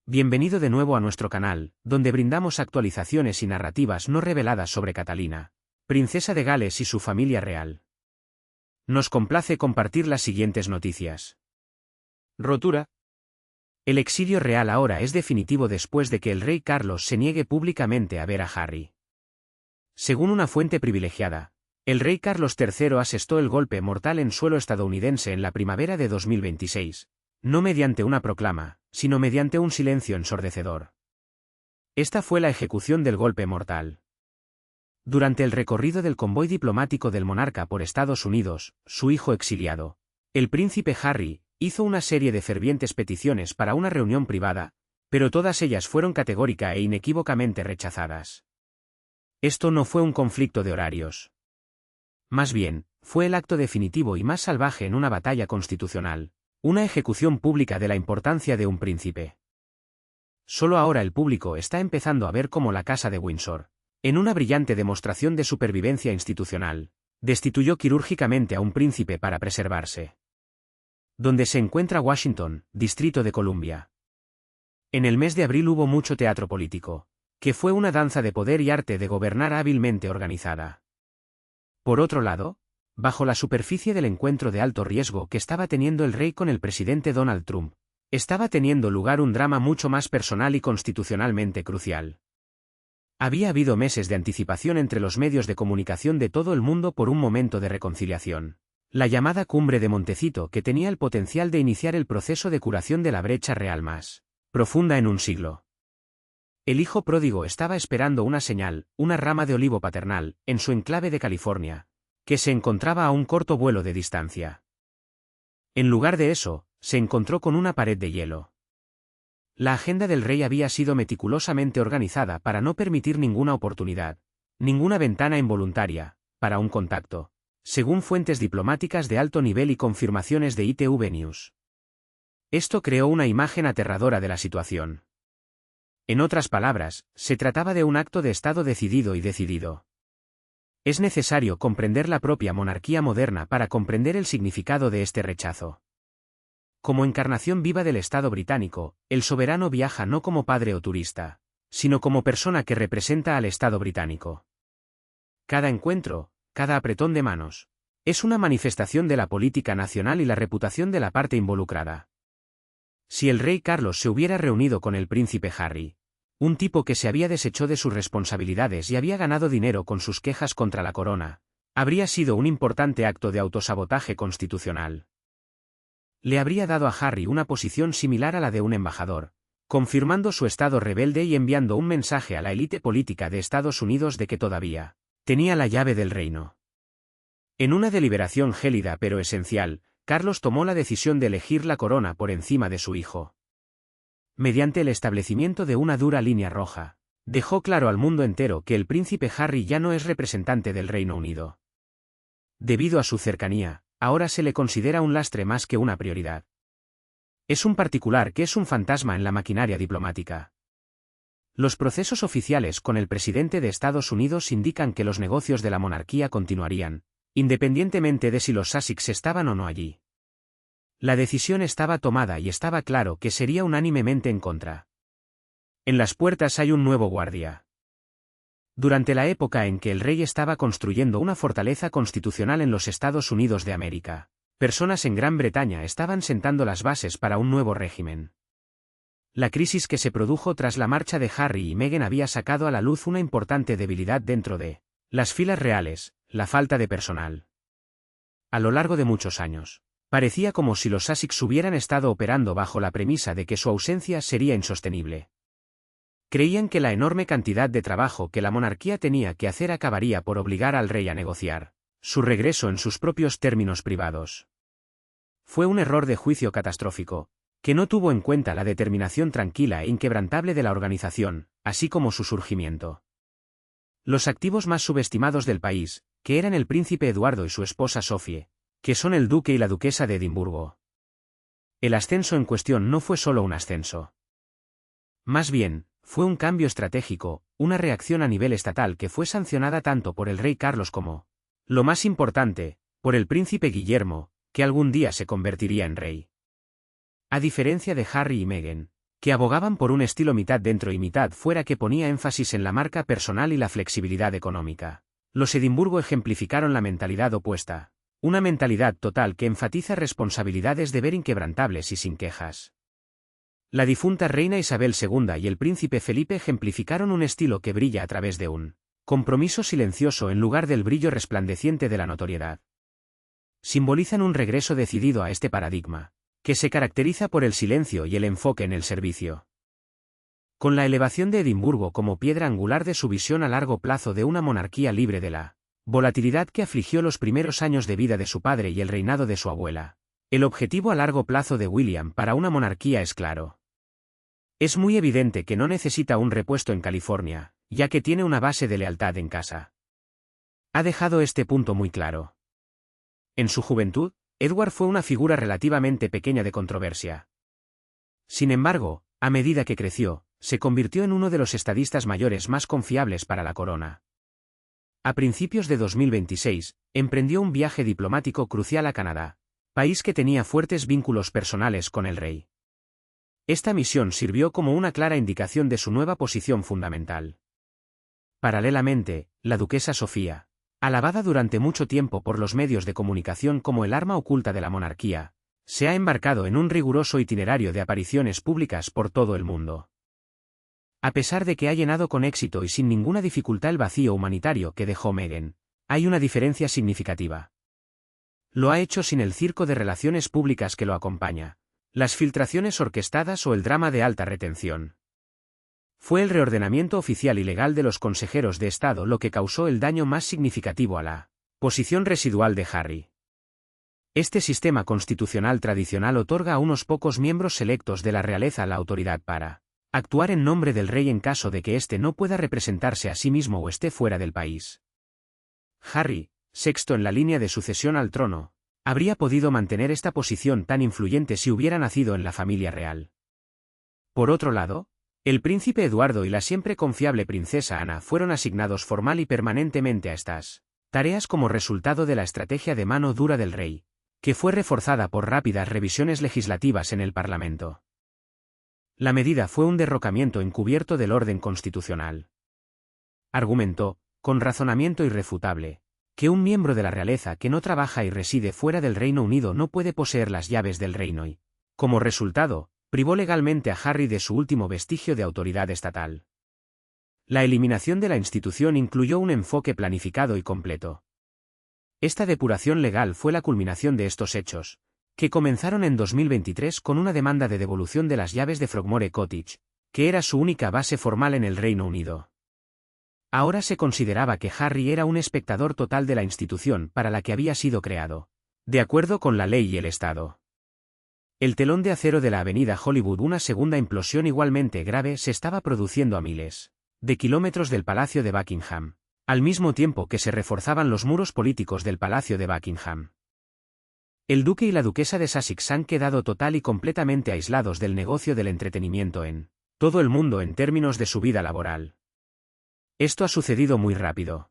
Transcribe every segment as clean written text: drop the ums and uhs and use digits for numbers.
Bienvenido de nuevo a nuestro canal, donde brindamos actualizaciones y narrativas no reveladas sobre Catalina, princesa de Gales y su familia real. Nos complace compartir las siguientes noticias. Rotura. El exilio real ahora es definitivo después de que el rey Carlos se niegue públicamente a ver a Harry. Según una fuente privilegiada, el rey Carlos III asestó el golpe mortal en suelo estadounidense en la primavera de 2026, no mediante una proclama, sino mediante un silencio ensordecedor. Esta fue la ejecución del golpe mortal. Durante el recorrido del convoy diplomático del monarca por Estados Unidos, su hijo exiliado, el príncipe Harry, hizo una serie de fervientes peticiones para una reunión privada, pero todas ellas fueron categórica e inequívocamente rechazadas. Esto no fue un conflicto de horarios. Más bien, fue el acto definitivo y más salvaje en una batalla constitucional, una ejecución pública de la importancia de un príncipe. Solo ahora el público está empezando a ver cómo la Casa de Windsor, en una brillante demostración de supervivencia institucional, destituyó quirúrgicamente a un príncipe para preservarse. Donde se encuentra Washington, Distrito de Columbia. En el mes de abril hubo mucho teatro político, que fue una danza de poder y arte de gobernar hábilmente organizada. Por otro lado, bajo la superficie del encuentro de alto riesgo que estaba teniendo el rey con el presidente Donald Trump, estaba teniendo lugar un drama mucho más personal y constitucionalmente crucial. Había habido meses de anticipación entre los medios de comunicación de todo el mundo por un momento de reconciliación, la llamada Cumbre de Montecito, que tenía el potencial de iniciar el proceso de curación de la brecha real más profunda en un siglo. El hijo pródigo estaba esperando una señal, una rama de olivo paternal, en su enclave de California, que se encontraba a un corto vuelo de distancia. En lugar de eso, se encontró con una pared de hielo. La agenda del rey había sido meticulosamente organizada para no permitir ninguna oportunidad, ninguna ventana involuntaria, para un contacto, según fuentes diplomáticas de alto nivel y confirmaciones de ITV News. Esto creó una imagen aterradora de la situación. En otras palabras, se trataba de un acto de Estado decidido y decidido. Es necesario comprender la propia monarquía moderna para comprender el significado de este rechazo. Como encarnación viva del Estado británico, el soberano viaja no como padre o turista, sino como persona que representa al Estado británico. Cada encuentro, cada apretón de manos, es una manifestación de la política nacional y la reputación de la parte involucrada. Si el rey Carlos se hubiera reunido con el príncipe Harry, un tipo que se había deshecho de sus responsabilidades y había ganado dinero con sus quejas contra la corona, habría sido un importante acto de autosabotaje constitucional. Le habría dado a Harry una posición similar a la de un embajador, confirmando su estado rebelde y enviando un mensaje a la élite política de Estados Unidos de que todavía tenía la llave del reino. En una deliberación gélida pero esencial, Carlos tomó la decisión de elegir la corona por encima de su hijo. Mediante el establecimiento de una dura línea roja, dejó claro al mundo entero que el príncipe Harry ya no es representante del Reino Unido. Debido a su cercanía, ahora se le considera un lastre más que una prioridad. Es un particular que es un fantasma en la maquinaria diplomática. Los procesos oficiales con el presidente de Estados Unidos indican que los negocios de la monarquía continuarían, independientemente de si los Sussex estaban o no allí. La decisión estaba tomada y estaba claro que sería unánimemente en contra. En las puertas hay un nuevo guardia. Durante la época en que el rey estaba construyendo una fortaleza constitucional en los Estados Unidos de América, personas en Gran Bretaña estaban sentando las bases para un nuevo régimen. La crisis que se produjo tras la marcha de Harry y Meghan había sacado a la luz una importante debilidad dentro de las filas reales, la falta de personal. A lo largo de muchos años, parecía como si los Sussex hubieran estado operando bajo la premisa de que su ausencia sería insostenible. Creían que la enorme cantidad de trabajo que la monarquía tenía que hacer acabaría por obligar al rey a negociar su regreso en sus propios términos privados. Fue un error de juicio catastrófico, que no tuvo en cuenta la determinación tranquila e inquebrantable de la organización, así como su surgimiento. Los activos más subestimados del país, que eran el príncipe Eduardo y su esposa Sophie, que son el duque y la duquesa de Edimburgo. El ascenso en cuestión no fue solo un ascenso. Más bien, fue un cambio estratégico, una reacción a nivel estatal que fue sancionada tanto por el rey Carlos como, lo más importante, por el príncipe Guillermo, que algún día se convertiría en rey. A diferencia de Harry y Meghan, que abogaban por un estilo mitad dentro y mitad fuera que ponía énfasis en la marca personal y la flexibilidad económica. Los Edimburgo ejemplificaron la mentalidad opuesta, una mentalidad total que enfatiza responsabilidades deber inquebrantables y sin quejas. La difunta reina Isabel II y el príncipe Felipe ejemplificaron un estilo que brilla a través de un compromiso silencioso en lugar del brillo resplandeciente de la notoriedad. Simbolizan un regreso decidido a este paradigma, que se caracteriza por el silencio y el enfoque en el servicio. Con la elevación de Edimburgo como piedra angular de su visión a largo plazo de una monarquía libre de la volatilidad que afligió los primeros años de vida de su padre y el reinado de su abuela, el objetivo a largo plazo de William para una monarquía es claro. Es muy evidente que no necesita un repuesto en California, ya que tiene una base de lealtad en casa. Ha dejado este punto muy claro. En su juventud, Edward fue una figura relativamente pequeña de controversia. Sin embargo, a medida que creció, se convirtió en uno de los estadistas mayores más confiables para la corona. A principios de 2026, emprendió un viaje diplomático crucial a Canadá, país que tenía fuertes vínculos personales con el rey. Esta misión sirvió como una clara indicación de su nueva posición fundamental. Paralelamente, la duquesa Sofía, alabada durante mucho tiempo por los medios de comunicación como el arma oculta de la monarquía, se ha embarcado en un riguroso itinerario de apariciones públicas por todo el mundo. A pesar de que ha llenado con éxito y sin ninguna dificultad el vacío humanitario que dejó Meghan, hay una diferencia significativa. Lo ha hecho sin el circo de relaciones públicas que lo acompaña, las filtraciones orquestadas o el drama de alta retención. Fue el reordenamiento oficial y legal de los consejeros de Estado lo que causó el daño más significativo a la posición residual de Harry. Este sistema constitucional tradicional otorga a unos pocos miembros selectos de la realeza la autoridad para actuar en nombre del rey en caso de que éste no pueda representarse a sí mismo o esté fuera del país. Harry, sexto en la línea de sucesión al trono, habría podido mantener esta posición tan influyente si hubiera nacido en la familia real. Por otro lado, el príncipe Eduardo y la siempre confiable princesa Ana fueron asignados formal y permanentemente a estas tareas como resultado de la estrategia de mano dura del rey, que fue reforzada por rápidas revisiones legislativas en el Parlamento. La medida fue un derrocamiento encubierto del orden constitucional. Argumentó, con razonamiento irrefutable, que un miembro de la realeza que no trabaja y reside fuera del Reino Unido no puede poseer las llaves del reino y, como resultado, privó legalmente a Harry de su último vestigio de autoridad estatal. La eliminación de la institución incluyó un enfoque planificado y completo. Esta depuración legal fue la culminación de estos hechos, que comenzaron en 2023 con una demanda de devolución de las llaves de Frogmore Cottage, que era su única base formal en el Reino Unido. Ahora se consideraba que Harry era un espectador total de la institución para la que había sido creado, de acuerdo con la ley y el Estado. El telón de acero de la avenida Hollywood, una segunda implosión igualmente grave, se estaba produciendo a miles de kilómetros del Palacio de Buckingham, al mismo tiempo que se reforzaban los muros políticos del Palacio de Buckingham. El duque y la duquesa de Sussex han quedado total y completamente aislados del negocio del entretenimiento en todo el mundo en términos de su vida laboral. Esto ha sucedido muy rápido.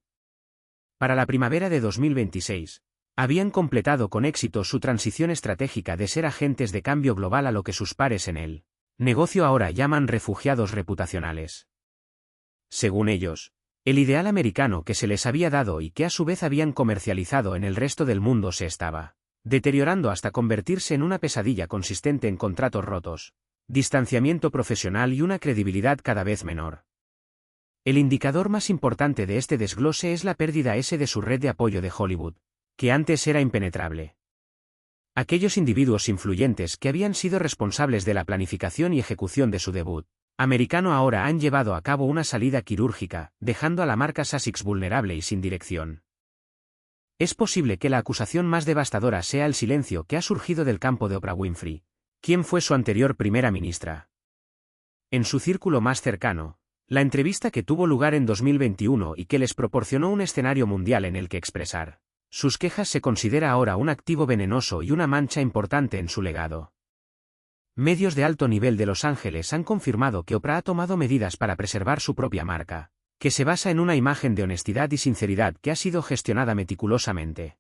Para la primavera de 2026, habían completado con éxito su transición estratégica de ser agentes de cambio global a lo que sus pares en el negocio ahora llaman refugiados reputacionales. Según ellos, el ideal americano que se les había dado y que a su vez habían comercializado en el resto del mundo se estaba deteriorando hasta convertirse en una pesadilla consistente en contratos rotos, distanciamiento profesional y una credibilidad cada vez menor. El indicador más importante de este desglose es la pérdida de su red de apoyo de Hollywood, que antes era impenetrable. Aquellos individuos influyentes que habían sido responsables de la planificación y ejecución de su debut americano ahora han llevado a cabo una salida quirúrgica, dejando a la marca Sussex vulnerable y sin dirección. Es posible que la acusación más devastadora sea el silencio que ha surgido del campo de Oprah Winfrey, quien fue su anterior primera ministra. En su círculo más cercano, la entrevista que tuvo lugar en 2021 y que les proporcionó un escenario mundial en el que expresar sus quejas se considera ahora un activo venenoso y una mancha importante en su legado. Medios de alto nivel de Los Ángeles han confirmado que Oprah ha tomado medidas para preservar su propia marca, que se basa en una imagen de honestidad y sinceridad que ha sido gestionada meticulosamente.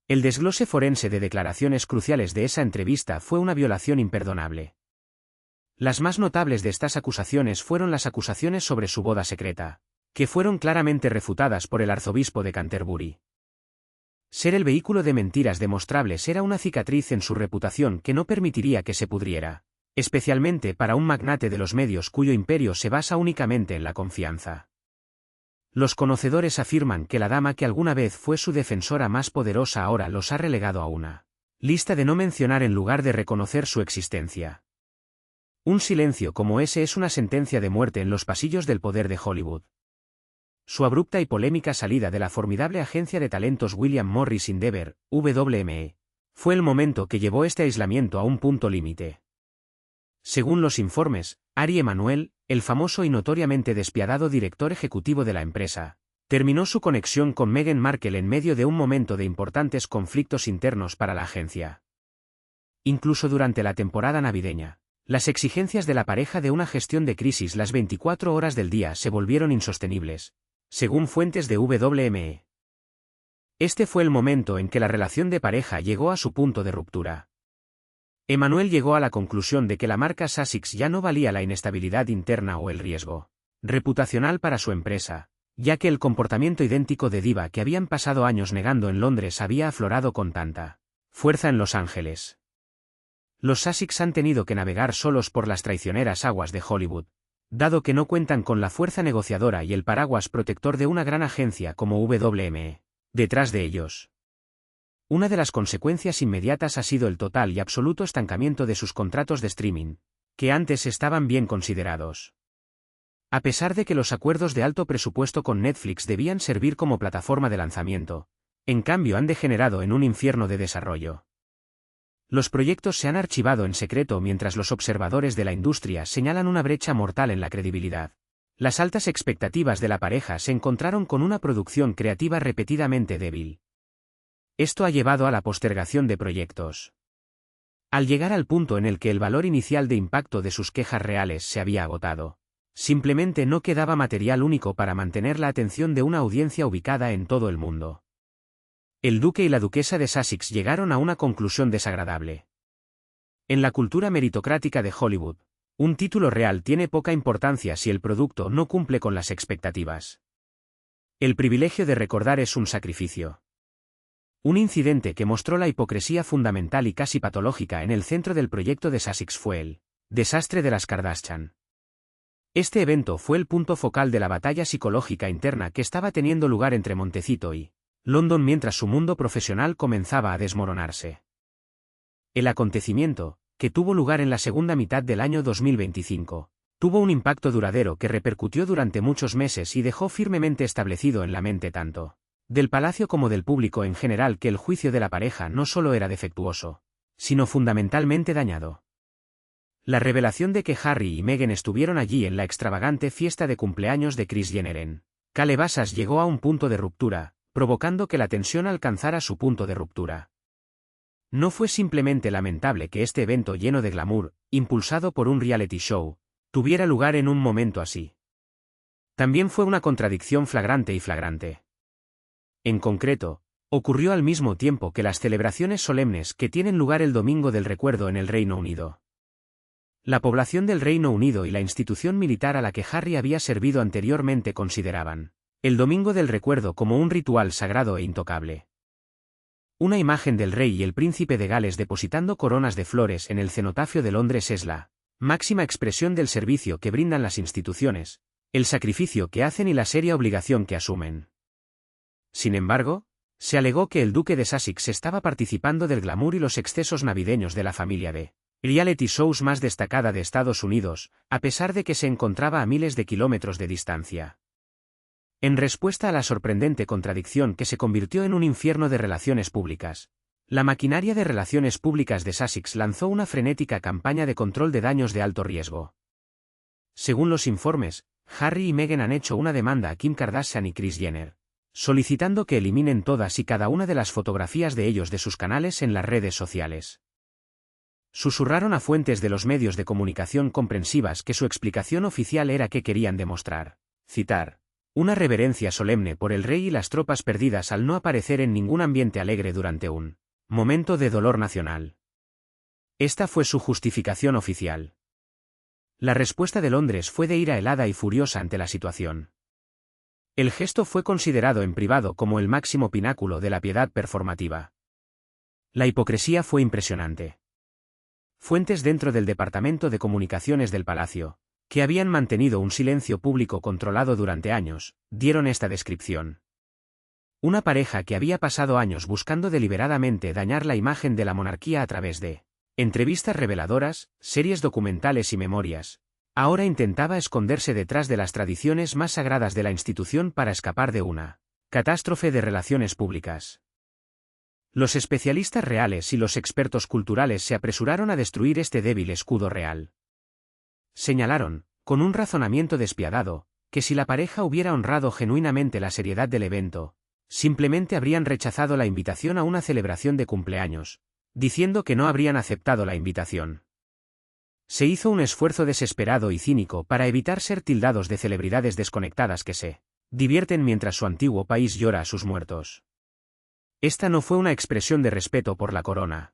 El desglose forense de declaraciones cruciales de esa entrevista fue una violación imperdonable. Las más notables de estas acusaciones fueron las acusaciones sobre su boda secreta, que fueron claramente refutadas por el arzobispo de Canterbury. Ser el vehículo de mentiras demostrables era una cicatriz en su reputación que no permitiría que se pudriera, especialmente para un magnate de los medios cuyo imperio se basa únicamente en la confianza. Los conocedores afirman que la dama que alguna vez fue su defensora más poderosa ahora los ha relegado a una lista de no mencionar en lugar de reconocer su existencia. Un silencio como ese es una sentencia de muerte en los pasillos del poder de Hollywood. Su abrupta y polémica salida de la formidable agencia de talentos William Morris Endeavor, WME, fue el momento que llevó este aislamiento a un punto límite. Según los informes, Ari Emanuel, el famoso y notoriamente despiadado director ejecutivo de la empresa, terminó su conexión con Meghan Markle en medio de un momento de importantes conflictos internos para la agencia. Incluso durante la temporada navideña, las exigencias de la pareja de una gestión de crisis las 24 horas del día se volvieron insostenibles, según fuentes de WME. Este fue el momento en que la relación de pareja llegó a su punto de ruptura. Emanuel llegó a la conclusión de que la marca Sussex ya no valía la inestabilidad interna o el riesgo reputacional para su empresa, ya que el comportamiento idéntico de diva que habían pasado años negando en Londres había aflorado con tanta fuerza en Los Ángeles. Los Sussex han tenido que navegar solos por las traicioneras aguas de Hollywood, dado que no cuentan con la fuerza negociadora y el paraguas protector de una gran agencia como WME detrás de ellos. Una de las consecuencias inmediatas ha sido el total y absoluto estancamiento de sus contratos de streaming, que antes estaban bien considerados. A pesar de que los acuerdos de alto presupuesto con Netflix debían servir como plataforma de lanzamiento, en cambio han degenerado en un infierno de desarrollo. Los proyectos se han archivado en secreto mientras los observadores de la industria señalan una brecha mortal en la credibilidad. Las altas expectativas de la pareja se encontraron con una producción creativa repetidamente débil. Esto ha llevado a la postergación de proyectos. Al llegar al punto en el que el valor inicial de impacto de sus quejas reales se había agotado, simplemente no quedaba material único para mantener la atención de una audiencia ubicada en todo el mundo. El duque y la duquesa de Sussex llegaron a una conclusión desagradable. En la cultura meritocrática de Hollywood, un título real tiene poca importancia si el producto no cumple con las expectativas. El privilegio de recordar es un sacrificio. Un incidente que mostró la hipocresía fundamental y casi patológica en el centro del proyecto de Sussex fue el desastre de las Kardashian. Este evento fue el punto focal de la batalla psicológica interna que estaba teniendo lugar entre Montecito y London mientras su mundo profesional comenzaba a desmoronarse. El acontecimiento, que tuvo lugar en la segunda mitad del año 2025, tuvo un impacto duradero que repercutió durante muchos meses y dejó firmemente establecido en la mente tanto del palacio como del público en general que el juicio de la pareja no solo era defectuoso, sino fundamentalmente dañado. La revelación de que Harry y Meghan estuvieron allí en la extravagante fiesta de cumpleaños de Kris Jenner en Calabasas llegó a un punto de ruptura, provocando que la tensión alcanzara su punto de ruptura. No fue simplemente lamentable que este evento lleno de glamour, impulsado por un reality show, tuviera lugar en un momento así. También fue una contradicción flagrante y flagrante. En concreto, ocurrió al mismo tiempo que las celebraciones solemnes que tienen lugar el Domingo del Recuerdo en el Reino Unido. La población del Reino Unido y la institución militar a la que Harry había servido anteriormente consideraban el Domingo del Recuerdo como un ritual sagrado e intocable. Una imagen del rey y el príncipe de Gales depositando coronas de flores en el cenotafio de Londres es la máxima expresión del servicio que brindan las instituciones, el sacrificio que hacen y la seria obligación que asumen. Sin embargo, se alegó que el duque de Sussex estaba participando del glamour y los excesos navideños de la familia de reality shows más destacada de Estados Unidos, a pesar de que se encontraba a miles de kilómetros de distancia. En respuesta a la sorprendente contradicción que se convirtió en un infierno de relaciones públicas, la maquinaria de relaciones públicas de Sussex lanzó una frenética campaña de control de daños de alto riesgo. Según los informes, Harry y Meghan han hecho una demanda a Kim Kardashian y Kris Jenner, solicitando que eliminen todas y cada una de las fotografías de ellos de sus canales en las redes sociales. Susurraron a fuentes de los medios de comunicación comprensivas que su explicación oficial era que querían demostrar, citar, una reverencia solemne por el rey y las tropas perdidas al no aparecer en ningún ambiente alegre durante un momento de dolor nacional. Esta fue su justificación oficial. La respuesta de Londres fue de ira helada y furiosa ante la situación. El gesto fue considerado en privado como el máximo pináculo de la piedad performativa. La hipocresía fue impresionante. Fuentes dentro del Departamento de Comunicaciones del Palacio, que habían mantenido un silencio público controlado durante años, dieron esta descripción. Una pareja que había pasado años buscando deliberadamente dañar la imagen de la monarquía a través de entrevistas reveladoras, series documentales y memorias, ahora intentaba esconderse detrás de las tradiciones más sagradas de la institución para escapar de una catástrofe de relaciones públicas. Los especialistas reales y los expertos culturales se apresuraron a destruir este débil escudo real. Señalaron, con un razonamiento despiadado, que si la pareja hubiera honrado genuinamente la seriedad del evento, simplemente habrían rechazado la invitación a una celebración de cumpleaños, diciendo que no habrían aceptado la invitación. Se hizo un esfuerzo desesperado y cínico para evitar ser tildados de celebridades desconectadas que se divierten mientras su antiguo país llora a sus muertos. Esta no fue una expresión de respeto por la corona.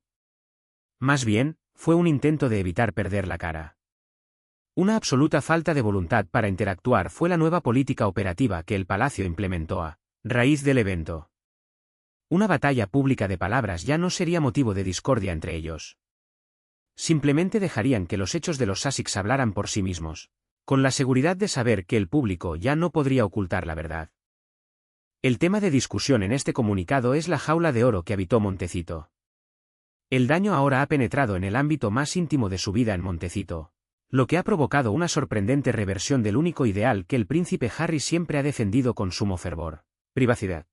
Más bien, fue un intento de evitar perder la cara. Una absoluta falta de voluntad para interactuar fue la nueva política operativa que el Palacio implementó a raíz del evento. Una batalla pública de palabras ya no sería motivo de discordia entre ellos. Simplemente dejarían que los hechos de los Sussex hablaran por sí mismos, con la seguridad de saber que el público ya no podría ocultar la verdad. El tema de discusión en este comunicado es la jaula de oro que habitó Montecito. El daño ahora ha penetrado en el ámbito más íntimo de su vida en Montecito, lo que ha provocado una sorprendente reversión del único ideal que el príncipe Harry siempre ha defendido con sumo fervor: privacidad.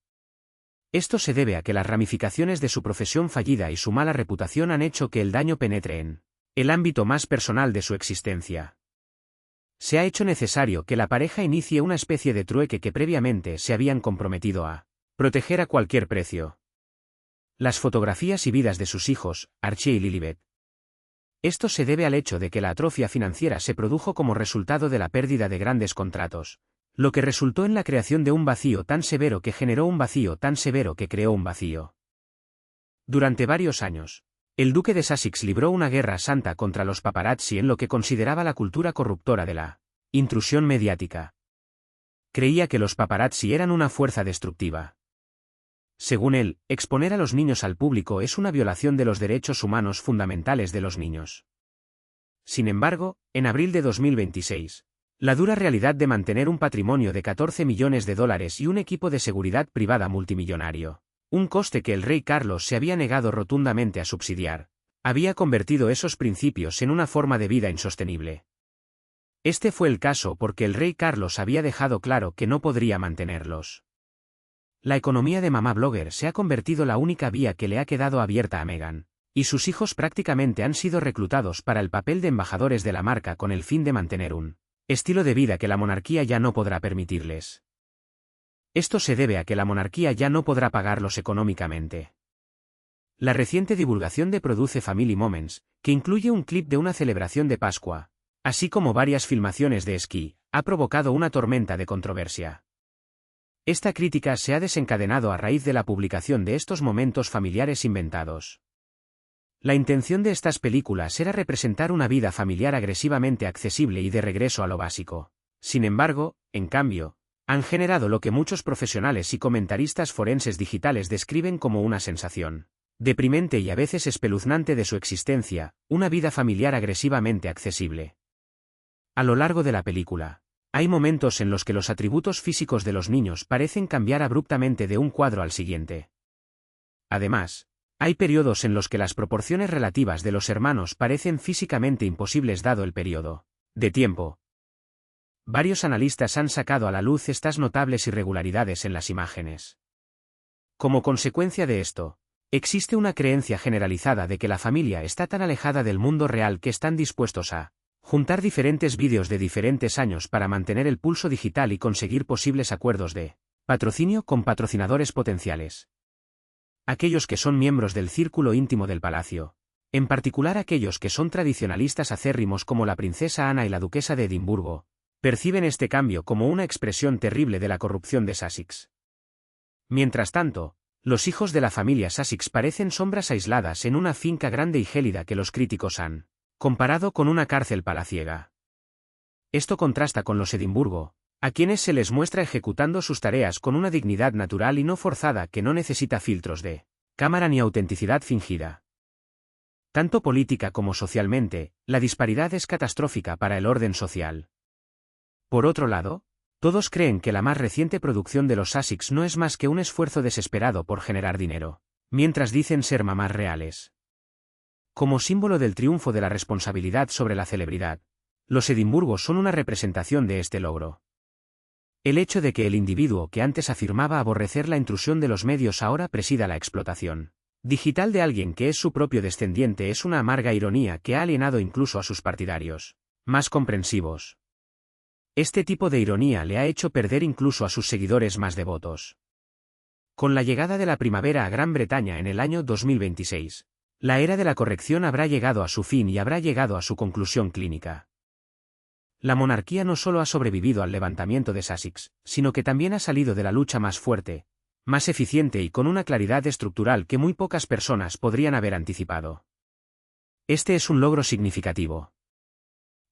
Esto se debe a que las ramificaciones de su profesión fallida y su mala reputación han hecho que el daño penetre en el ámbito más personal de su existencia. Se ha hecho necesario que la pareja inicie una especie de trueque que previamente se habían comprometido a proteger a cualquier precio. Las fotografías y vidas de sus hijos, Archie y Lilibet. Esto se debe al hecho de que la atrofia financiera se produjo como resultado de la pérdida de grandes contratos, lo que resultó en la creación de un vacío tan severo que generó un vacío tan severo que creó un vacío. Durante varios años, el duque de Sussex libró una guerra santa contra los paparazzi en lo que consideraba la cultura corruptora de la intrusión mediática. Creía que los paparazzi eran una fuerza destructiva. Según él, exponer a los niños al público es una violación de los derechos humanos fundamentales de los niños. Sin embargo, en abril de 2026, la dura realidad de mantener un patrimonio de $14 millones y un equipo de seguridad privada multimillonario, un coste que el rey Carlos se había negado rotundamente a subsidiar, había convertido esos principios en una forma de vida insostenible. Este fue el caso porque el rey Carlos había dejado claro que no podría mantenerlos. La economía de mamá blogger se ha convertido en la única vía que le ha quedado abierta a Meghan, y sus hijos prácticamente han sido reclutados para el papel de embajadores de la marca con el fin de mantener un estilo de vida que la monarquía ya no podrá permitirles. Esto se debe a que la monarquía ya no podrá pagarlos económicamente. La reciente divulgación de Produce Family Moments, que incluye un clip de una celebración de Pascua, así como varias filmaciones de esquí, ha provocado una tormenta de controversia. Esta crítica se ha desencadenado a raíz de la publicación de estos momentos familiares inventados. La intención de estas películas era representar una vida familiar agresivamente accesible y de regreso a lo básico. Sin embargo, en cambio, han generado lo que muchos profesionales y comentaristas forenses digitales describen como una sensación deprimente y a veces espeluznante de su existencia, una vida familiar agresivamente accesible. A lo largo de la película, hay momentos en los que los atributos físicos de los niños parecen cambiar abruptamente de un cuadro al siguiente. Además, hay periodos en los que las proporciones relativas de los hermanos parecen físicamente imposibles dado el periodo de tiempo. Varios analistas han sacado a la luz estas notables irregularidades en las imágenes. Como consecuencia de esto, existe una creencia generalizada de que la familia está tan alejada del mundo real que están dispuestos a juntar diferentes vídeos de diferentes años para mantener el pulso digital y conseguir posibles acuerdos de patrocinio con patrocinadores potenciales. Aquellos que son miembros del círculo íntimo del palacio, en particular aquellos que son tradicionalistas acérrimos como la princesa Ana y la duquesa de Edimburgo, perciben este cambio como una expresión terrible de la corrupción de Sussex. Mientras tanto, los hijos de la familia Sussex parecen sombras aisladas en una finca grande y gélida que los críticos han comparado con una cárcel palaciega. Esto contrasta con los Edimburgo, a quienes se les muestra ejecutando sus tareas con una dignidad natural y no forzada que no necesita filtros de cámara ni autenticidad fingida. Tanto política como socialmente, la disparidad es catastrófica para el orden social. Por otro lado, todos creen que la más reciente producción de los Sussex no es más que un esfuerzo desesperado por generar dinero, mientras dicen ser mamás reales. Como símbolo del triunfo de la responsabilidad sobre la celebridad, los Edimburgo son una representación de este logro. El hecho de que el individuo que antes afirmaba aborrecer la intrusión de los medios ahora presida la explotación digital de alguien que es su propio descendiente es una amarga ironía que ha alienado incluso a sus partidarios más comprensivos. Este tipo de ironía le ha hecho perder incluso a sus seguidores más devotos. Con la llegada de la primavera a Gran Bretaña en el año 2026, la era de la corrección habrá llegado a su fin y habrá llegado a su conclusión clínica. La monarquía no solo ha sobrevivido al levantamiento de Sussex, sino que también ha salido de la lucha más fuerte, más eficiente y con una claridad estructural que muy pocas personas podrían haber anticipado. Este es un logro significativo.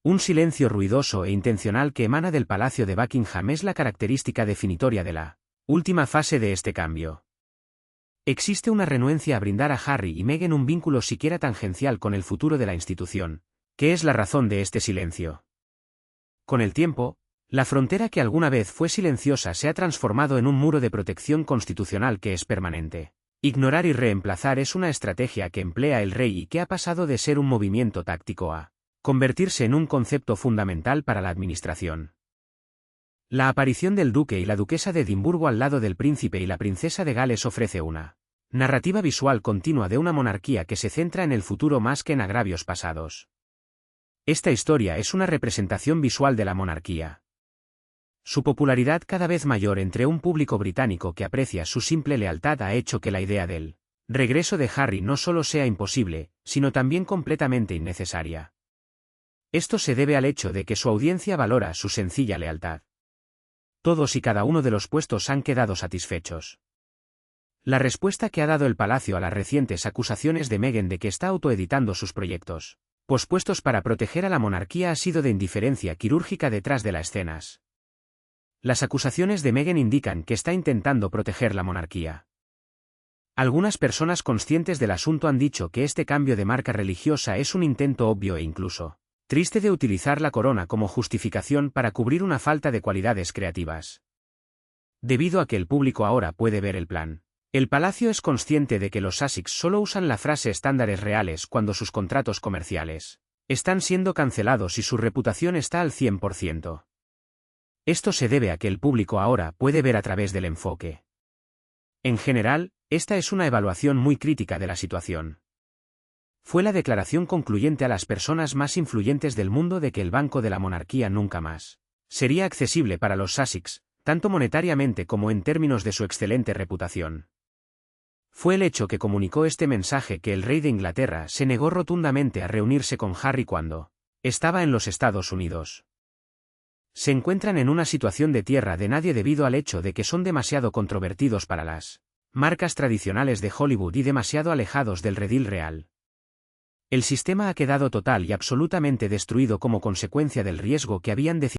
Un silencio ruidoso e intencional que emana del Palacio de Buckingham es la característica definitoria de la última fase de este cambio. Existe una renuencia a brindar a Harry y Meghan un vínculo siquiera tangencial con el futuro de la institución, que es la razón de este silencio. Con el tiempo, la frontera que alguna vez fue silenciosa se ha transformado en un muro de protección constitucional que es permanente. Ignorar y reemplazar es una estrategia que emplea el rey y que ha pasado de ser un movimiento táctico a convertirse en un concepto fundamental para la administración. La aparición del duque y la duquesa de Edimburgo al lado del príncipe y la princesa de Gales ofrece una narrativa visual continua de una monarquía que se centra en el futuro más que en agravios pasados. Esta historia es una representación visual de la monarquía. Su popularidad cada vez mayor entre un público británico que aprecia su simple lealtad ha hecho que la idea del regreso de Harry no solo sea imposible, sino también completamente innecesaria. Esto se debe al hecho de que su audiencia valora su sencilla lealtad. Todos y cada uno de los puestos han quedado satisfechos. La respuesta que ha dado el Palacio a las recientes acusaciones de Meghan de que está autoeditando sus proyectos pospuestos para proteger a la monarquía ha sido de indiferencia quirúrgica detrás de las escenas. Las acusaciones de Meghan indican que está intentando proteger la monarquía. Algunas personas conscientes del asunto han dicho que este cambio de marca religiosa es un intento obvio e incluso triste de utilizar la corona como justificación para cubrir una falta de cualidades creativas. Debido a que el público ahora puede ver el plan, el palacio es consciente de que los Sussex solo usan la frase estándares reales cuando sus contratos comerciales están siendo cancelados y su reputación está al 100%. Esto se debe a que el público ahora puede ver a través del enfoque. En general, esta es una evaluación muy crítica de la situación. Fue la declaración concluyente a las personas más influyentes del mundo de que el banco de la monarquía nunca más sería accesible para los Sussex, tanto monetariamente como en términos de su excelente reputación. Fue el hecho que comunicó este mensaje que el rey de Inglaterra se negó rotundamente a reunirse con Harry cuando estaba en los Estados Unidos. Se encuentran en una situación de tierra de nadie debido al hecho de que son demasiado controvertidos para las marcas tradicionales de Hollywood y demasiado alejados del redil real. El sistema ha quedado total y absolutamente destruido como consecuencia del riesgo que habían decidido